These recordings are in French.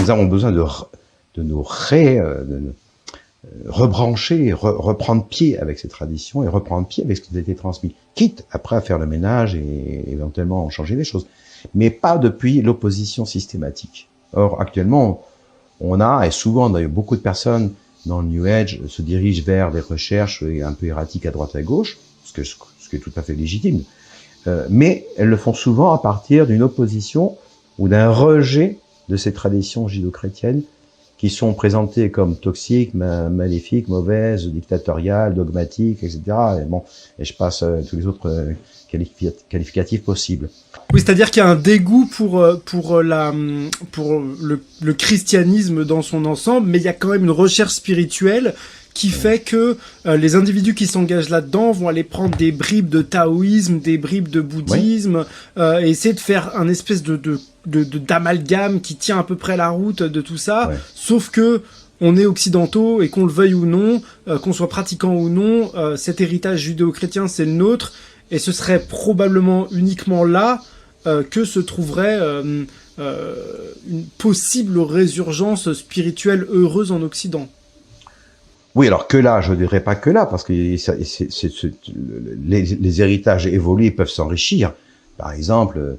nous avons besoin de nous rebrancher, reprendre pied avec ces traditions et reprendre pied avec ce qui nous a été transmis. Quitte après à faire le ménage et éventuellement changer les choses. Mais pas depuis l'opposition systématique. Or, actuellement, on a, et souvent d'ailleurs beaucoup de personnes dans le New Age se dirigent vers des recherches un peu erratiques à droite et à gauche, ce qui est tout à fait légitime, mais elles le font souvent à partir d'une opposition ou d'un rejet de ces traditions judéo-chrétiennes qui sont présentées comme toxiques, maléfiques, mauvaises, dictatoriales, dogmatiques, etc. Et je passe tous les autres qualificatifs possibles. Oui, c'est-à-dire qu'il y a un dégoût pour le christianisme dans son ensemble, mais il y a quand même une recherche spirituelle qui fait que les individus qui s'engagent là-dedans vont aller prendre des bribes de taoïsme, des bribes de bouddhisme, et essayer de faire un espèce d'amalgame qui tient à peu près la route de tout ça, sauf que on est occidentaux et qu'on le veuille ou non, qu'on soit pratiquant ou non, cet héritage judéo-chrétien c'est le nôtre, et ce serait probablement uniquement là que se trouverait une possible résurgence spirituelle heureuse en Occident. Oui, alors que là, je dirais pas que là, parce que les héritages évoluent et peuvent s'enrichir. Par exemple,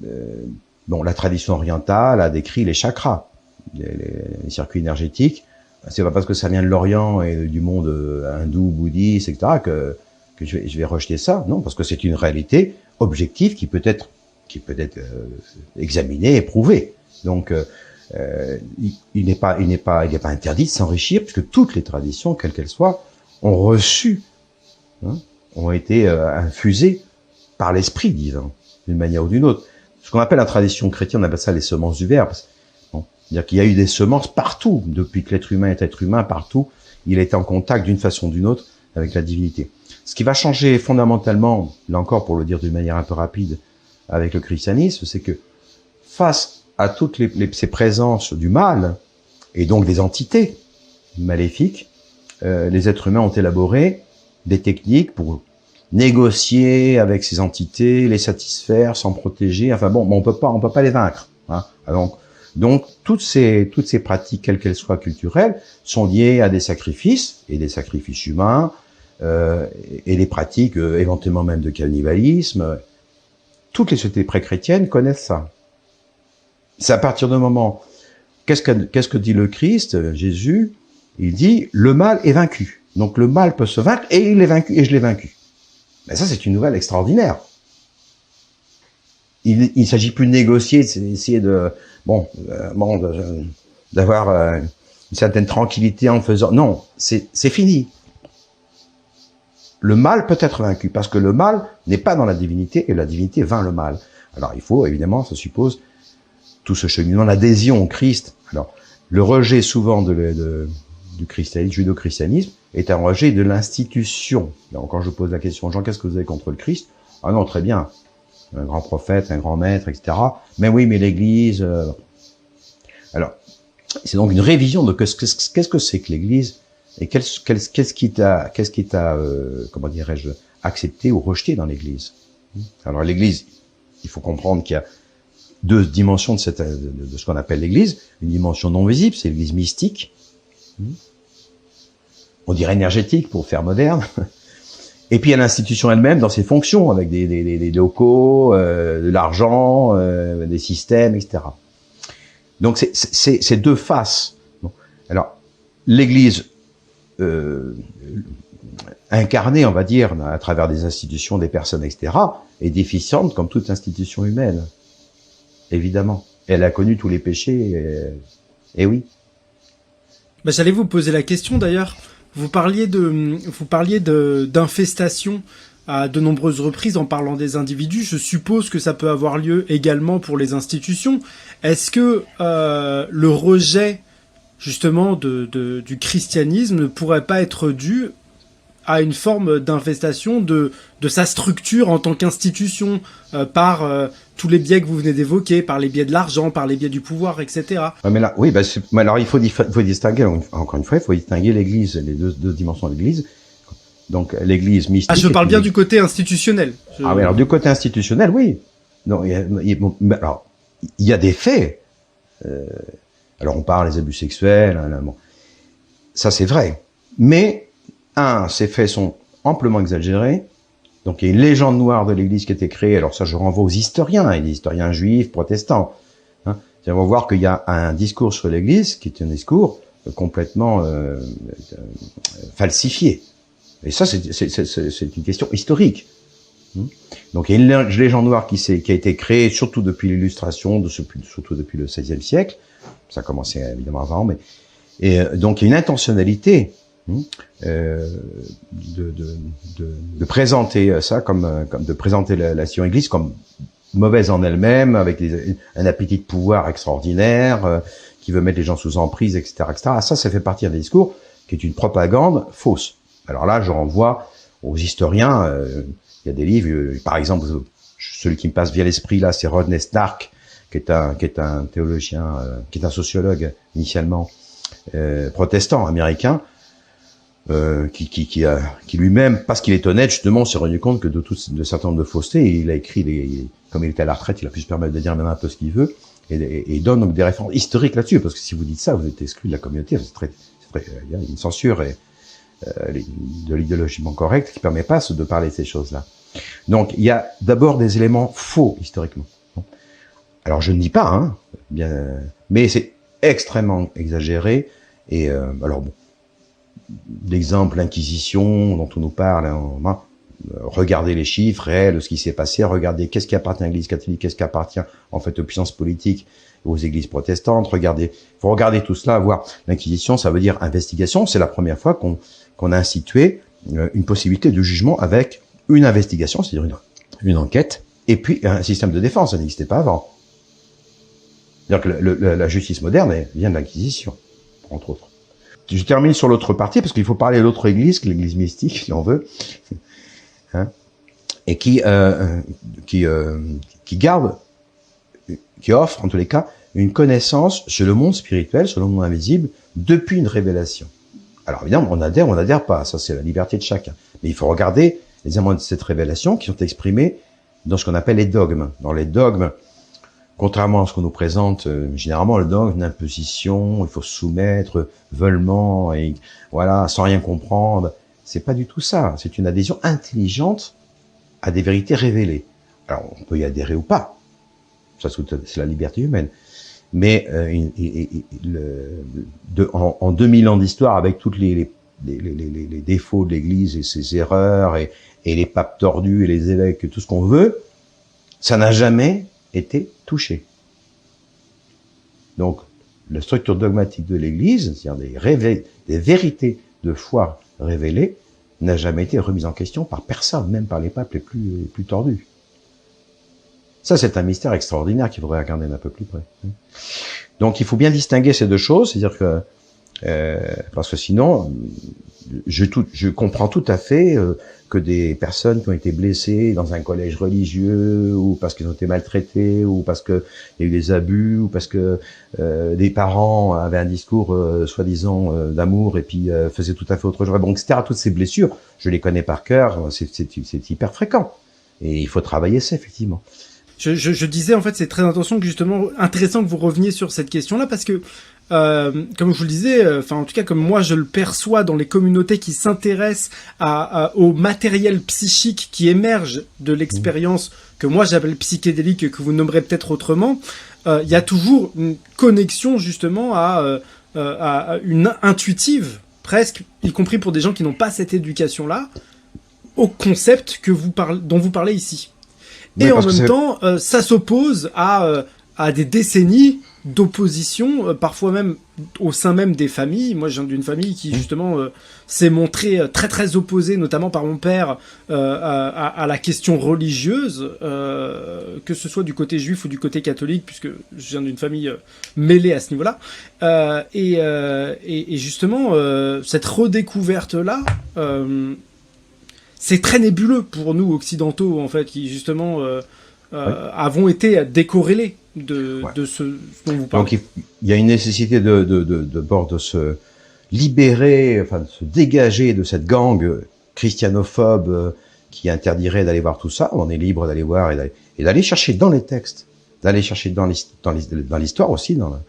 la tradition orientale a décrit les chakras, les circuits énergétiques. C'est pas parce que ça vient de l'Orient et du monde hindou, bouddhiste, etc., que je vais rejeter ça. Non, parce que c'est une réalité objective qui peut être examinée et prouvée. Donc, il n'est pas interdit de s'enrichir, puisque toutes les traditions, quelles qu'elles soient, ont reçu, ont été infusées par l'esprit divin, d'une manière ou d'une autre. Ce qu'on appelle la tradition chrétienne, on appelle ça les semences du Verbe. C'est-à-dire qu'il y a eu des semences partout, depuis que l'être humain est être humain, partout, il est en contact d'une façon ou d'une autre avec la divinité. Ce qui va changer fondamentalement, là encore pour le dire d'une manière un peu rapide, avec le christianisme, c'est que face à toutes ces présences du mal, et donc des entités maléfiques, les êtres humains ont élaboré des techniques pour négocier avec ces entités, les satisfaire, s'en protéger. Enfin bon, on peut pas les vaincre. Donc toutes ces pratiques, quelles qu'elles soient culturelles, sont liées à des sacrifices et des sacrifices humains et des pratiques éventuellement même de cannibalisme. Toutes les sociétés pré-chrétiennes connaissent ça. C'est à partir du moment, qu'est-ce que dit le Christ, Jésus? Il dit, le mal est vaincu. Donc le mal peut se vaincre, et il est vaincu, et je l'ai vaincu. Mais ça, c'est une nouvelle extraordinaire. Il s'agit plus de négocier, d'essayer d'avoir une certaine tranquillité en faisant. Non, c'est fini. Le mal peut être vaincu, parce que le mal n'est pas dans la divinité, et la divinité vainc le mal. Alors il faut, évidemment, ça suppose tout ce cheminement, l'adhésion au Christ. Alors, le rejet souvent du christianisme, judéo-christianisme, est un rejet de l'institution. Alors, quand je pose la question, Jean, qu'est-ce que vous avez contre le Christ? Ah non, très bien. Un grand prophète, un grand maître, etc. Mais oui, mais l'Église... Alors, c'est donc une révision de qu'est-ce que c'est que l'Église et qu'est-ce qui t'a comment dirais-je, accepté ou rejeté dans l'Église. Alors, l'Église, il faut comprendre qu'il y a deux dimensions de ce qu'on appelle l'Église. Une dimension non visible, c'est l'Église mystique. On dirait énergétique pour faire moderne. Et puis il y a l'institution elle-même dans ses fonctions, avec des locaux, de l'argent, des systèmes, etc. Donc c'est deux faces. Bon. Alors l'Église incarnée, on va dire, à travers des institutions, des personnes, etc., est déficiente comme toute institution humaine. Évidemment. Elle a connu tous les péchés, et oui. Bah, j'allais vous poser la question d'ailleurs. Vous parliez d'infestation à de nombreuses reprises en parlant des individus. Je suppose que ça peut avoir lieu également pour les institutions. Est-ce que le rejet justement du christianisme ne pourrait pas être dû à une forme d'infestation de sa structure en tant qu'institution, par tous les biais que vous venez d'évoquer, par les biais de l'argent, par les biais du pouvoir, etc. Ouais, mais là, oui, mais alors il faut distinguer, encore une fois, il faut distinguer l'Église, les deux dimensions de l'Église. Donc l'Église mystique. Ah, je parle bien du côté institutionnel. Ah oui, alors du côté institutionnel, oui. Non, alors il y a des faits. Alors on parle des abus sexuels, bon. Ça c'est vrai. Mais, ces faits sont amplement exagérés. Donc il y a une légende noire de l'Église qui a été créée. Alors ça, je renvoie aux historiens, et les historiens juifs, protestants. Hein. On va voir qu'il y a un discours sur l'Église qui est un discours complètement falsifié. Et ça, c'est une question historique. Donc il y a une légende noire qui a été créée, surtout depuis l'Illustration, surtout depuis le XVIe siècle. Ça a commencé évidemment avant, et donc il y a une intentionnalité de présenter ça comme de présenter la Sion-Église comme mauvaise en elle-même, avec un appétit de pouvoir extraordinaire, qui veut mettre les gens sous emprise, etc., etc. Ça fait partie d'un discours qui est une propagande fausse. Alors là, je renvoie aux historiens. Il y a des livres, par exemple, celui qui me passe via l'esprit là, c'est Rodney Stark, qui est un théologien, qui est un sociologue initialement protestant américain, qui lui-même, parce qu'il est honnête, justement, s'est rendu compte que de certain nombre de faussetés, il a écrit, comme il était à la retraite, il a pu se permettre de dire même un peu ce qu'il veut, et il donne donc des références historiques là-dessus, parce que si vous dites ça, vous êtes exclu de la communauté. Il y a une censure de l'idéologiquement correct qui permet pas de parler de ces choses-là. Donc, il y a d'abord des éléments faux historiquement. Alors, je ne dis pas, mais c'est extrêmement exagéré. Et alors bon, l'exemple l'Inquisition dont on nous parle, regardez les chiffres réels, ce qui s'est passé, regardez qu'est-ce qui appartient à l'Église catholique, qu'est-ce qui appartient en fait aux puissances politiques, aux églises protestantes. Faut regarder tout cela, voir l'Inquisition, ça veut dire investigation. C'est la première fois qu'on a institué une possibilité de jugement avec une investigation, c'est-à-dire une enquête, et puis un système de défense. Ça n'existait pas avant. C'est-à-dire que la justice moderne vient de l'Inquisition, entre autres. Je termine sur l'autre partie, parce qu'il faut parler de l'autre église, l'église mystique, si on veut, et qui offre, en tous les cas, une connaissance sur le monde spirituel, sur le monde invisible, depuis une révélation. Alors évidemment, on adhère pas, ça c'est la liberté de chacun. Mais il faut regarder les éléments de cette révélation qui sont exprimés dans ce qu'on appelle les dogmes. Dans les dogmes, contrairement à ce qu'on nous présente, généralement le dogme d'imposition, il faut se soumettre, veulement, et voilà, sans rien comprendre. C'est pas du tout ça. C'est une adhésion intelligente à des vérités révélées. Alors, on peut y adhérer ou pas. Ça, c'est la liberté humaine. Mais en 2000 ans d'histoire, avec toutes les défauts de l'Église et ses erreurs, et les papes tordus, et les évêques, tout ce qu'on veut, ça n'a jamais été touché. Donc, la structure dogmatique de l'Église, c'est-à-dire des vérités de foi révélées, n'a jamais été remise en question par personne, même par les papes les plus tordus. Ça, c'est un mystère extraordinaire qu'il faudrait regarder d'un peu plus près. Donc, il faut bien distinguer ces deux choses, c'est-à-dire que parce que sinon, je comprends tout à fait que des personnes qui ont été blessées dans un collège religieux, ou parce qu'ils ont été maltraités, ou parce qu'il y a eu des abus, ou parce que des parents avaient un discours soi-disant d'amour et puis faisaient tout à fait autre chose, bon, etc. Toutes ces blessures, je les connais par cœur, c'est hyper fréquent. Et il faut travailler ça, effectivement. Je disais, en fait, c'est très intéressant que vous reveniez sur cette question-là, parce que, comme je vous le disais, en tout cas, comme moi je le perçois dans les communautés qui s'intéressent au matériel psychique qui émerge de l'expérience que moi j'appelle psychédélique, que vous nommerez peut-être autrement, il y a toujours une connexion, justement, à une intuitive, presque, y compris pour des gens qui n'ont pas cette éducation-là, au concept dont vous parlez ici. Et en même temps, ça s'oppose à des décennies d'opposition, parfois même au sein même des familles. Moi, je viens d'une famille qui, justement, s'est montrée très très opposée, notamment par mon père, à la question religieuse, que ce soit du côté juif ou du côté catholique, puisque je viens d'une famille mêlée à ce niveau-là. Et justement, cette redécouverte-là... c'est très nébuleux pour nous occidentaux, en fait, qui justement avons été décorrélés de ce dont vous parlez. Donc il y a une nécessité de se libérer, enfin de se dégager de cette gangue christianophobe qui interdirait d'aller voir tout ça. On est libre d'aller voir et d'aller chercher dans les textes, d'aller chercher dans l'histoire aussi, dans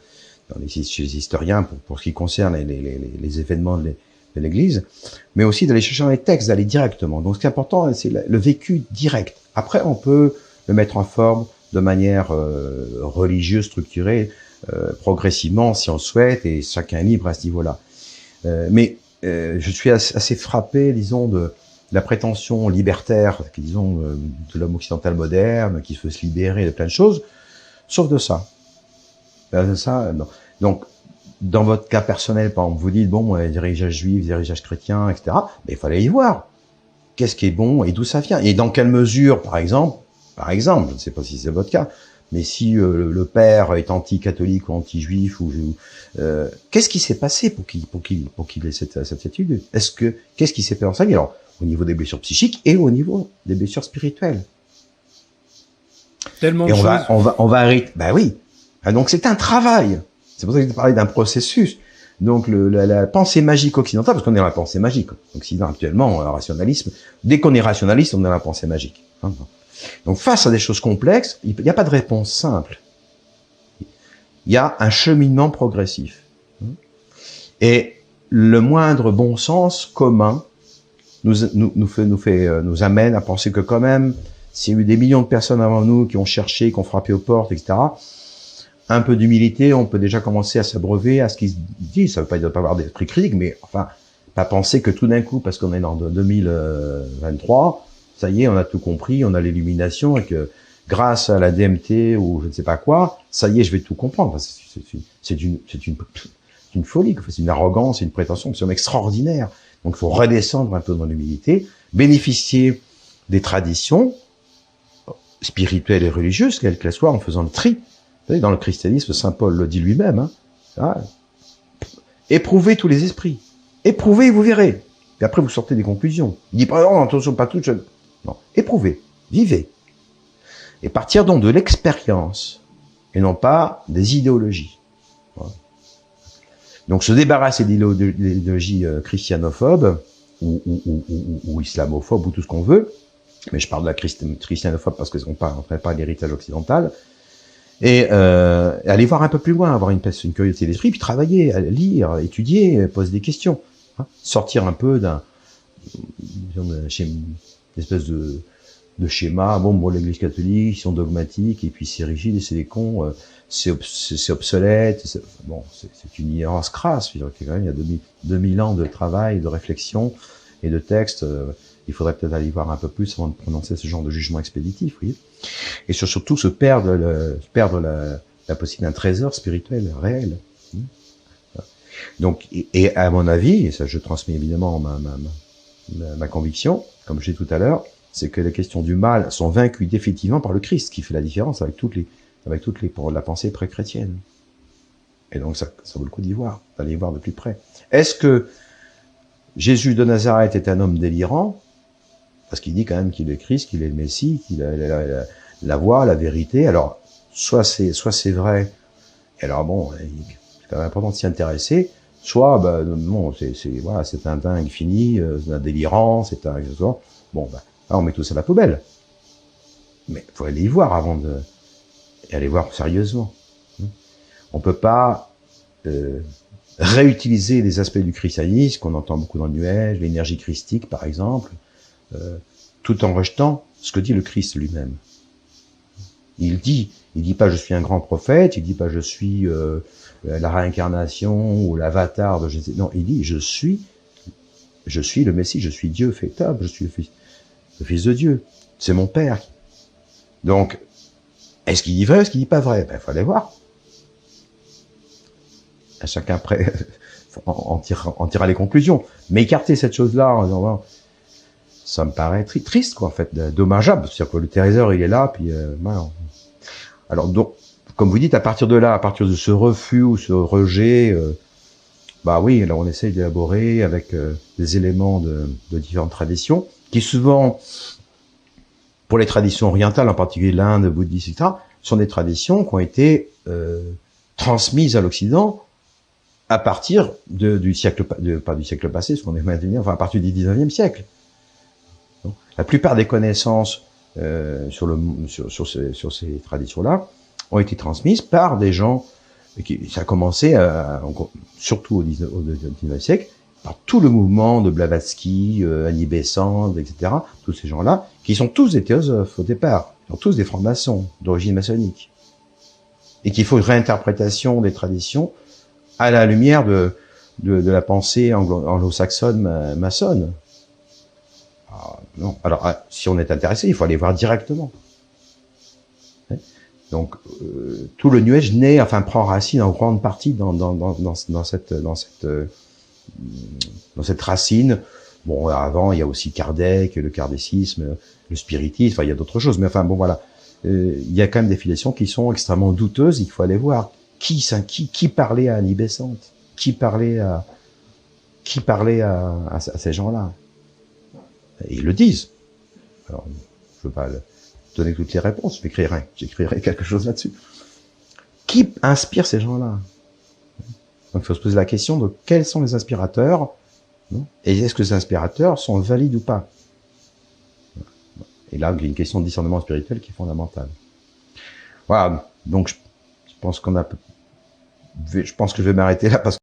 chez les historiens pour ce qui concerne les événements de l'Église, mais aussi d'aller chercher dans les textes, d'aller directement. Donc ce qui est important, c'est le vécu direct. Après, on peut le mettre en forme de manière religieuse, structurée, progressivement, si on le souhaite, et chacun est libre à ce niveau-là. Mais je suis assez frappé, disons, de la prétention libertaire, disons, de l'homme occidental moderne, qui veut se libérer de plein de choses, sauf de ça. Non. Donc, dans votre cas personnel, par exemple, vous dites, bon, les héritages juifs, les héritages chrétiens, etc., mais il fallait y voir. Qu'est-ce qui est bon et d'où ça vient? Et dans quelle mesure, par exemple, je ne sais pas si c'est votre cas, mais si le père est anti-catholique ou anti-juif, qu'est-ce qui s'est passé pour qu'il ait cette attitude? Qu'est-ce qui s'est passé dans sa vie? Alors, au niveau des blessures psychiques et au niveau des blessures spirituelles. Tellement de choses. On va arrêter. Ben oui. Donc c'est un travail. C'est pour ça que je parlais d'un processus. Donc la pensée magique occidentale, parce qu'on est dans la pensée magique. Occident actuellement, le rationalisme. Dès qu'on est rationaliste, on est dans la pensée magique. Donc face à des choses complexes, il n'y a pas de réponse simple. Il y a un cheminement progressif. Et le moindre bon sens commun nous amène à penser que quand même, s'il y a eu des millions de personnes avant nous qui ont cherché, qui ont frappé aux portes, etc., un peu d'humilité, on peut déjà commencer à s'abreuver à ce qui se dit. Ça veut pas dire pas avoir d'esprit critique, mais enfin, pas penser que tout d'un coup, parce qu'on est dans 2023, ça y est, on a tout compris, on a l'illumination, et que grâce à la DMT ou je ne sais pas quoi, ça y est, je vais tout comprendre. C'est une folie, c'est une arrogance, c'est une prétention, c'est extraordinaire. Donc il faut redescendre un peu dans l'humilité, bénéficier des traditions spirituelles et religieuses, quelles qu'elles soient, en faisant le tri. Vous savez, dans le christianisme, saint Paul le dit lui-même, éprouvez tous les esprits. Éprouvez et vous verrez. Et après, vous sortez des conclusions. Il dit pas, non, attention, pas toutes. Non, éprouvez, vivez. Et partir donc de l'expérience, et non pas des idéologies. Voilà. Donc se débarrasser de l'idéologie christianophobe, ou islamophobe, ou tout ce qu'on veut, mais je parle de la christianophobe parce qu'on ne pas l'héritage occidental, et aller voir un peu plus loin, avoir une curiosité d'esprit, puis travailler, lire, étudier, poser des questions, sortir un peu d'une espèce de schéma. Bon, l'Église catholique, ils sont dogmatiques, et puis c'est rigide, et c'est des cons, c'est obsolète, c'est une ignorance crasse. Quand même, il y a 2000 ans de travail, de réflexion et de texte. Il faudrait peut-être aller voir un peu plus avant de prononcer ce genre de jugement expéditif, oui. Et surtout se perdre la possibilité d'un trésor spirituel réel. Donc, et à mon avis, et ça je transmets évidemment ma conviction, comme je l'ai dit tout à l'heure, c'est que les questions du mal sont vaincues définitivement par le Christ, qui fait la différence avec toutes les pour la pensée pré-chrétienne. Et donc ça vaut le coup d'y voir, d'aller voir de plus près. Est-ce que Jésus de Nazareth est un homme délirant? Parce qu'il dit quand même qu'il est Christ, qu'il est le Messie, qu'il a la voie, la vérité. Alors, soit c'est vrai, et alors bon, c'est quand même important de s'y intéresser, soit, bon, c'est un dingue fini, c'est un délirant, c'est un, bon, là, on met tout ça à la poubelle. Mais il faut aller y voir avant et aller voir sérieusement. On peut pas réutiliser les aspects du christianisme qu'on entend beaucoup dans le nuage, l'énergie christique par exemple, tout en rejetant ce que dit le Christ lui-même. Il dit pas je suis un grand prophète, il dit pas je suis la réincarnation ou l'avatar de Jésus. Non, il dit je suis le Messie, je suis Dieu fait homme, je suis le fils de Dieu. C'est mon Père. Donc, est-ce qu'il dit vrai ou est-ce qu'il dit pas vrai? Il faut aller voir. À chacun après en tirera les conclusions. Mais écarter cette chose-là en disant, ça me paraît triste, quoi, en fait, dommageable. C'est-à-dire que le trésor, il est là, puis alors, donc, comme vous dites, à partir de là, à partir de ce refus ou ce rejet, oui, là, on essaye d'élaborer avec des éléments de différentes traditions, qui souvent, pour les traditions orientales, en particulier l'Inde, le bouddhisme, etc., sont des traditions qui ont été transmises à l'Occident à partir du siècle, pas du siècle passé, ce qu'on est maintenant, enfin à partir du 19e siècle. Donc, la plupart des connaissances sur ces traditions-là ont été transmises par des gens Ça a commencé, surtout au 19e siècle, par tout le mouvement de Blavatsky, Annie Besant, etc., tous ces gens-là, qui sont tous des théosophes au départ, ils sont tous des francs-maçons d'origine maçonnique, et qu'il faut une réinterprétation des traditions à la lumière de la pensée anglo-saxonne maçonne. Non. Alors, si on est intéressé, il faut aller voir directement. Donc, tout le New Age naît, enfin, prend racine en grande partie dans cette racine. Bon, avant, il y a aussi Kardec, le kardécisme, le spiritisme, enfin, il y a d'autres choses. Mais enfin, bon, voilà. Il y a quand même des filiations qui sont extrêmement douteuses. Il faut aller voir qui parlait à Annie Besant, qui parlait à ces gens-là. Et ils le disent. Alors, je veux pas donner toutes les réponses, j'écrirai quelque chose là-dessus. Qui inspire ces gens-là? Donc, il faut se poser la question de quels sont les inspirateurs, et est-ce que ces inspirateurs sont valides ou pas? Et là, il y a une question de discernement spirituel qui est fondamentale. Voilà. Donc, je pense que je vais m'arrêter là parce que